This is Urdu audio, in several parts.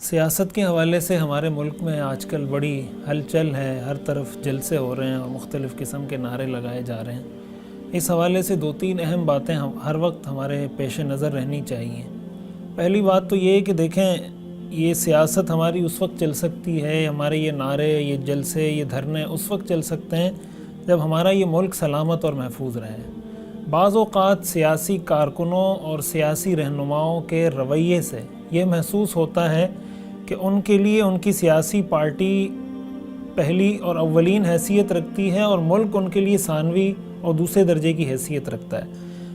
سیاست کے حوالے سے ہمارے ملک میں آج کل بڑی ہلچل ہے، ہر طرف جلسے ہو رہے ہیں اور مختلف قسم کے نعرے لگائے جا رہے ہیں۔ اس حوالے سے دو تین اہم باتیں ہر وقت ہمارے پیش نظر رہنی چاہیے۔ پہلی بات تو یہ ہے کہ دیکھیں، یہ سیاست ہماری اس وقت چل سکتی ہے، ہمارے یہ نعرے، یہ جلسے، یہ دھرنے اس وقت چل سکتے ہیں جب ہمارا یہ ملک سلامت اور محفوظ رہے۔ بعض اوقات سیاسی کارکنوں اور سیاسی رہنماؤں کے رویے سے یہ محسوس ہوتا ہے کہ ان کے لیے ان کی سیاسی پارٹی پہلی اور اولین حیثیت رکھتی ہے اور ملک ان کے لیے ثانوی اور دوسرے درجے کی حیثیت رکھتا ہے۔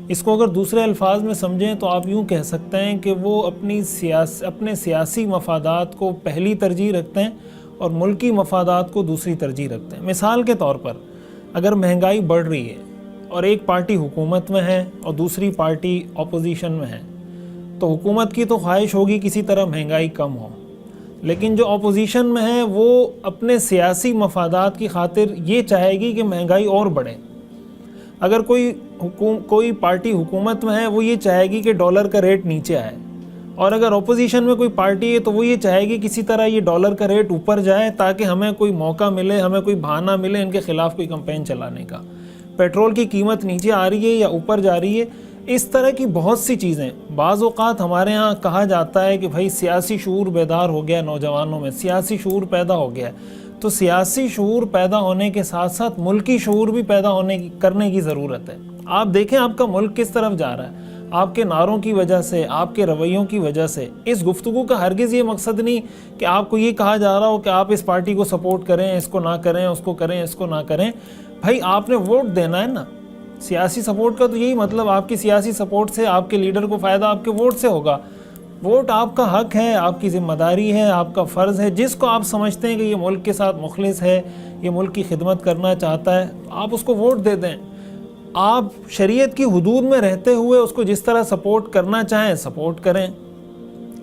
اس کو اگر دوسرے الفاظ میں سمجھیں تو آپ یوں کہہ سکتے ہیں کہ وہ اپنے سیاسی مفادات کو پہلی ترجیح رکھتے ہیں اور ملکی مفادات کو دوسری ترجیح رکھتے ہیں۔ مثال کے طور پر اگر مہنگائی بڑھ رہی ہے اور ایک پارٹی حکومت میں ہے اور دوسری پارٹی اپوزیشن میں ہے، تو حکومت کی تو خواہش ہوگی کسی طرح مہنگائی کم ہو، لیکن جو اپوزیشن میں ہے وہ اپنے سیاسی مفادات کی خاطر یہ چاہے گی کہ مہنگائی اور بڑھے۔ اگر کوئی پارٹی حکومت میں ہے وہ یہ چاہے گی کہ ڈالر کا ریٹ نیچے آئے، اور اگر اپوزیشن میں کوئی پارٹی ہے تو وہ یہ چاہے گی کسی طرح یہ ڈالر کا ریٹ اوپر جائے تاکہ ہمیں کوئی موقع ملے، ہمیں کوئی بہانہ ملے ان کے خلاف کوئی کمپین چلانے کا۔ پیٹرول کی قیمت نیچے آ رہی ہے یا اوپر جا رہی ہے، اس طرح کی بہت سی چیزیں۔ بعض اوقات ہمارے ہاں کہا جاتا ہے کہ بھائی سیاسی شعور بیدار ہو گیا، نوجوانوں میں سیاسی شعور پیدا ہو گیا ہے، تو سیاسی شعور پیدا ہونے کے ساتھ ساتھ ملکی شعور بھی پیدا کرنے کی ضرورت ہے۔ آپ دیکھیں آپ کا ملک کس طرف جا رہا ہے، آپ کے نعروں کی وجہ سے، آپ کے رویوں کی وجہ سے۔ اس گفتگو کا ہرگز یہ مقصد نہیں کہ آپ کو یہ کہا جا رہا ہو کہ آپ اس پارٹی کو سپورٹ کریں، اس کو نہ کریں، اس کو کریں، اس کو نہ کریں۔ بھائی آپ نے ووٹ دینا ہے نا۔ سیاسی سپورٹ کا تو یہی مطلب، آپ کی سیاسی سپورٹ سے آپ کے لیڈر کو فائدہ آپ کے ووٹ سے ہوگا۔ ووٹ آپ کا حق ہے، آپ کی ذمہ داری ہے، آپ کا فرض ہے۔ جس کو آپ سمجھتے ہیں کہ یہ ملک کے ساتھ مخلص ہے، یہ ملک کی خدمت کرنا چاہتا ہے، آپ اس کو ووٹ دے دیں۔ آپ شریعت کی حدود میں رہتے ہوئے اس کو جس طرح سپورٹ کرنا چاہیں سپورٹ کریں،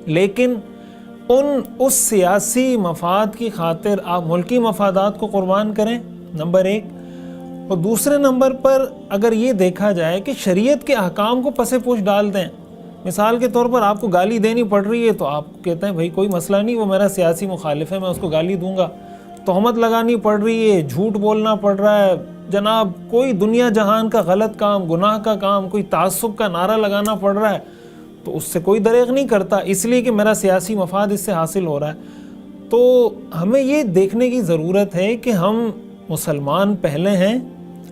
لیکن اس سیاسی مفاد کی خاطر آپ ملکی مفادات کو قربان کریں، نمبر ایک۔ اور دوسرے نمبر پر اگر یہ دیکھا جائے کہ شریعت کے احکام کو پس پوش ڈال دیں، مثال کے طور پر آپ کو گالی دینی پڑ رہی ہے تو آپ کہتے ہیں بھائی کوئی مسئلہ نہیں، وہ میرا سیاسی مخالف ہے، میں اس کو گالی دوں گا۔ تہمت لگانی پڑ رہی ہے، جھوٹ بولنا پڑ رہا ہے، جناب کوئی دنیا جہان کا غلط کام، گناہ کا کام، کوئی تعصب کا نعرہ لگانا پڑ رہا ہے، تو اس سے کوئی دریغ نہیں کرتا، اس لیے کہ میرا سیاسی مفاد اس سے حاصل ہو رہا ہے۔ تو ہمیں یہ دیکھنے کی ضرورت ہے کہ ہم مسلمان پہلے ہیں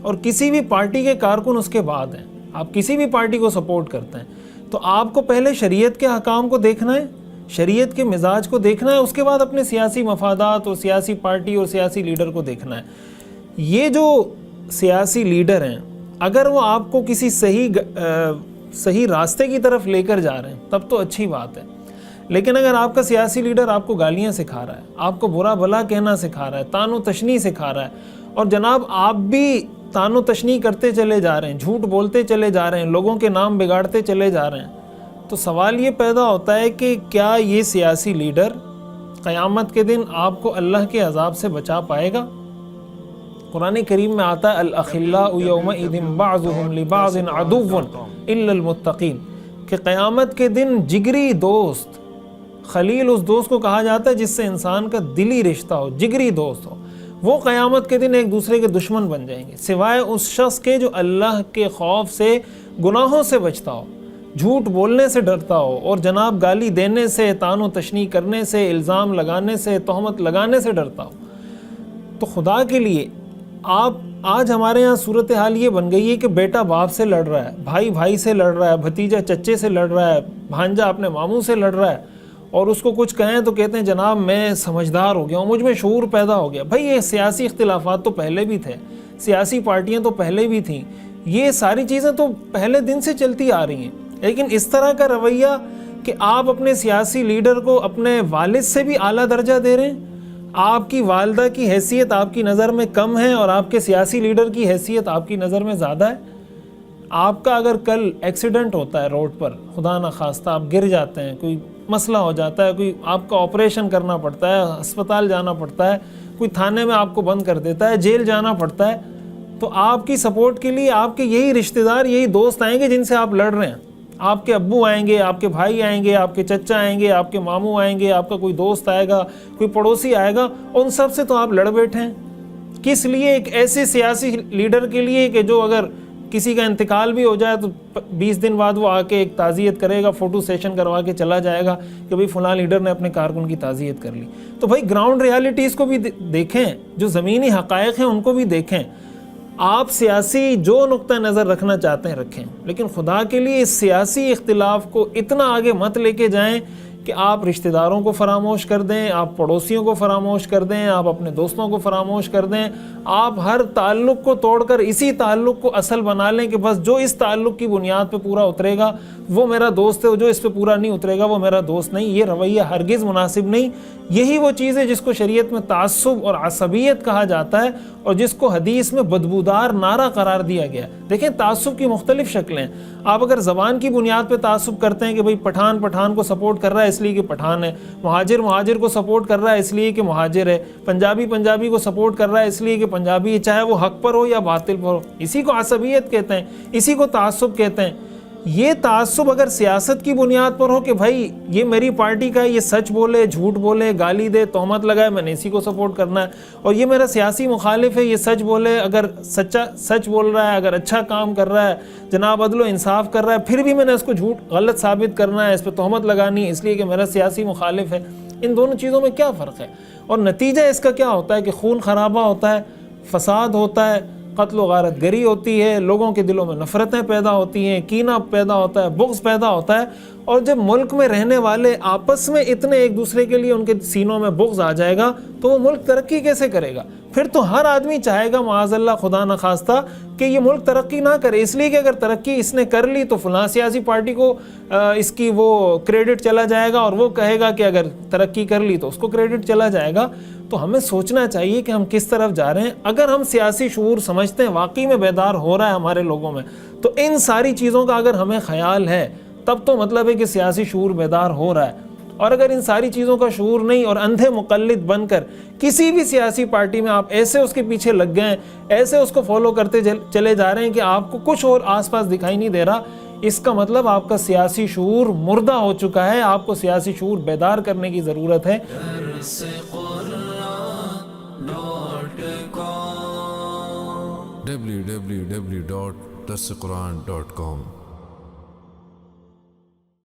اور کسی بھی پارٹی کے کارکن اس کے بعد ہیں۔ آپ کسی بھی پارٹی کو سپورٹ کرتے ہیں تو آپ کو پہلے شریعت کے احکام کو دیکھنا ہے، شریعت کے مزاج کو دیکھنا ہے، اس کے بعد اپنے سیاسی مفادات اور سیاسی پارٹی اور سیاسی لیڈر کو دیکھنا ہے۔ یہ جو سیاسی لیڈر ہیں اگر وہ آپ کو کسی صحیح راستے کی طرف لے کر جا رہے ہیں تب تو اچھی بات ہے، لیکن اگر آپ کا سیاسی لیڈر آپ کو گالیاں سکھا رہا ہے، آپ کو برا بھلا کہنا سکھا رہا ہے، تان و تشنیع سکھا رہا ہے، اور جناب آپ بھی تان و تشنیع کرتے چلے جا رہے ہیں، جھوٹ بولتے چلے جا رہے ہیں، لوگوں کے نام بگاڑتے چلے جا رہے ہیں، تو سوال یہ پیدا ہوتا ہے کہ کیا یہ سیاسی لیڈر قیامت کے دن آپ کو اللہ کے عذاب سے بچا پائے گا؟ قرآن کریم میں آتا ہے الاخلاء یومئذ بعضهم لبعض عدو الا المتقین، کہ قیامت کے دن جگری دوست، خلیل اس دوست کو کہا جاتا ہے جس سے انسان کا دلی رشتہ ہو، جگری دوست ہو، وہ قیامت کے دن ایک دوسرے کے دشمن بن جائیں گے، سوائے اس شخص کے جو اللہ کے خوف سے، گناہوں سے بچتا ہو، جھوٹ بولنے سے ڈرتا ہو، اور جناب گالی دینے سے، تان و تشنیع کرنے سے، الزام لگانے سے، تہمت لگانے سے ڈرتا ہو۔ تو خدا کے لیے آج ہمارے یہاں صورتحال یہ بن گئی ہے کہ بیٹا باپ سے لڑ رہا ہے، بھائی بھائی سے لڑ رہا ہے، بھتیجا چچے سے لڑ رہا ہے، بھانجا اپنے ماموں سے لڑ رہا ہے، اور اس کو کچھ کہیں تو کہتے ہیں جناب میں سمجھدار ہو گیا ہوں، مجھ میں شعور پیدا ہو گیا۔ بھائی یہ سیاسی اختلافات تو پہلے بھی تھے، سیاسی پارٹیاں تو پہلے بھی تھیں، یہ ساری چیزیں تو پہلے دن سے چلتی آ رہی ہیں، لیکن اس طرح کا رویہ کہ آپ اپنے سیاسی لیڈر کو اپنے والد سے بھی اعلیٰ درجہ دے رہے ہیں، آپ کی والدہ کی حیثیت آپ کی نظر میں کم ہے اور آپ کے سیاسی لیڈر کی حیثیت آپ کی نظر میں زیادہ ہے۔ آپ کا اگر کل ایکسیڈنٹ ہوتا ہے روڈ پر، خدا نخواستہ آپ گر جاتے ہیں، کوئی مسئلہ ہو جاتا ہے، کوئی آپ کا آپریشن کرنا پڑتا ہے، ہسپتال جانا پڑتا ہے، کوئی تھانے میں آپ کو بند کر دیتا ہے، جیل جانا پڑتا ہے، تو آپ کی سپورٹ کے لیے آپ کے یہی رشتہ دار، یہی دوست آئیں گے جن سے آپ لڑ رہے ہیں، آپ کے ابو آئیں گے، آپ کے بھائی آئیں گے، آپ کے چچا آئیں گے، آپ کے ماموں آئیں گے، آپ کا کوئی دوست آئے گا، کوئی پڑوسی آئے گا، ان سب سے تو آپ لڑ بیٹھے ہیں۔ کس لیے؟ ایک ایسے سیاسی لیڈر کے لیے کہ جو اگر کسی کا انتقال بھی ہو جائے تو 20 دن بعد وہ آ کے ایک تعزیت کرے گا، فوٹو سیشن کروا کے چلا جائے گا کہ بھئی فلاں لیڈر نے اپنے کارکن کی تعزیت کر لی۔ تو بھائی گراؤنڈ ریالٹیز کو بھی دیکھیں، جو زمینی حقائق ہیں ان کو بھی دیکھیں۔ آپ سیاسی جو نقطہ نظر رکھنا چاہتے ہیں رکھیں، لیکن خدا کے لیے اس سیاسی اختلاف کو اتنا آگے مت لے کے جائیں کہ آپ رشتہ داروں کو فراموش کر دیں، آپ پڑوسیوں کو فراموش کر دیں، آپ اپنے دوستوں کو فراموش کر دیں، آپ ہر تعلق کو توڑ کر اسی تعلق کو اصل بنا لیں کہ بس جو اس تعلق کی بنیاد پہ پورا اترے گا وہ میرا دوست ہے، جو اس پہ پورا نہیں اترے گا وہ میرا دوست نہیں۔ یہ رویہ ہرگز مناسب نہیں۔ یہی وہ چیز ہے جس کو شریعت میں تعصب اور عصبیت کہا جاتا ہے اور جس کو حدیث میں بدبودار نعرہ قرار دیا گیا۔ دیکھیں تعصب کی مختلف شکلیں۔ آپ اگر زبان کی بنیاد پہ تعصب کرتے ہیں کہ بھئی پٹھان کو سپورٹ کر رہا ہے اس لیے کہ پٹھان ہے، مہاجر کو سپورٹ کر رہا ہے اس لیے کہ مہاجر ہے، پنجابی کو سپورٹ کر رہا ہے اس لیے کہ پنجابی ہے، چاہے وہ حق پر ہو یا باطل پر ہو، اسی کو عصبیت کہتے ہیں، اسی کو تعصب کہتے ہیں۔ یہ تعصب اگر سیاست کی بنیاد پر ہو کہ بھائی یہ میری پارٹی کا ہے، یہ سچ بولے، جھوٹ بولے، گالی دے، تہمت لگائے، میں نے اسی کو سپورٹ کرنا ہے، اور یہ میرا سیاسی مخالف ہے، یہ سچ بولے، اگر سچ بول رہا ہے، اگر اچھا کام کر رہا ہے، جناب عدل و انصاف کر رہا ہے، پھر بھی میں نے اس کو جھوٹ غلط ثابت کرنا ہے، اس پہ تہمت لگانی ہے اس لیے کہ میرا سیاسی مخالف ہے۔ ان دونوں چیزوں میں کیا فرق ہے؟ اور نتیجہ اس کا کیا ہوتا ہے کہ خون خرابہ ہوتا ہے، فساد ہوتا ہے، قتل و غارت گری ہوتی ہے، لوگوں کے دلوں میں نفرتیں پیدا ہوتی ہیں، کینہ پیدا ہوتا ہے، بغض پیدا ہوتا ہے۔ اور جب ملک میں رہنے والے آپس میں اتنے ایک دوسرے کے لیے ان کے سینوں میں بغض آ جائے گا تو وہ ملک ترقی کیسے کرے گا؟ پھر تو ہر آدمی چاہے گا معاذ اللہ خدا نخواستہ کہ یہ ملک ترقی نہ کرے، اس لیے کہ اگر ترقی اس نے کر لی تو فلاں سیاسی پارٹی کو اس کی وہ کریڈٹ چلا جائے گا، اور وہ کہے گا کہ اگر ترقی کر لی تو اس کو کریڈٹ چلا جائے گا۔ تو ہمیں سوچنا چاہیے کہ ہم کس طرف جا رہے ہیں۔ اگر ہم سیاسی شعور سمجھتے ہیں واقعی میں بیدار ہو رہا ہے ہمارے لوگوں میں، تو ان ساری چیزوں کا اگر ہمیں خیال ہے تب تو مطلب ہے کہ سیاسی شعور بیدار ہو رہا ہے۔ اور اگر ان ساری چیزوں کا شعور نہیں اور اندھے مقلد بن کر کسی بھی سیاسی پارٹی میں آپ ایسے اس کے پیچھے لگ گئے ہیں، ایسے اس کو فالو کرتے چلے جا رہے ہیں کہ آپ کو کچھ اور آس پاس دکھائی نہیں دے رہا، اس کا مطلب آپ کا سیاسی شعور مردہ ہو چکا ہے۔ آپ کو سیاسی شعور بیدار کرنے کی ضرورت ہے۔ www.darsequran.com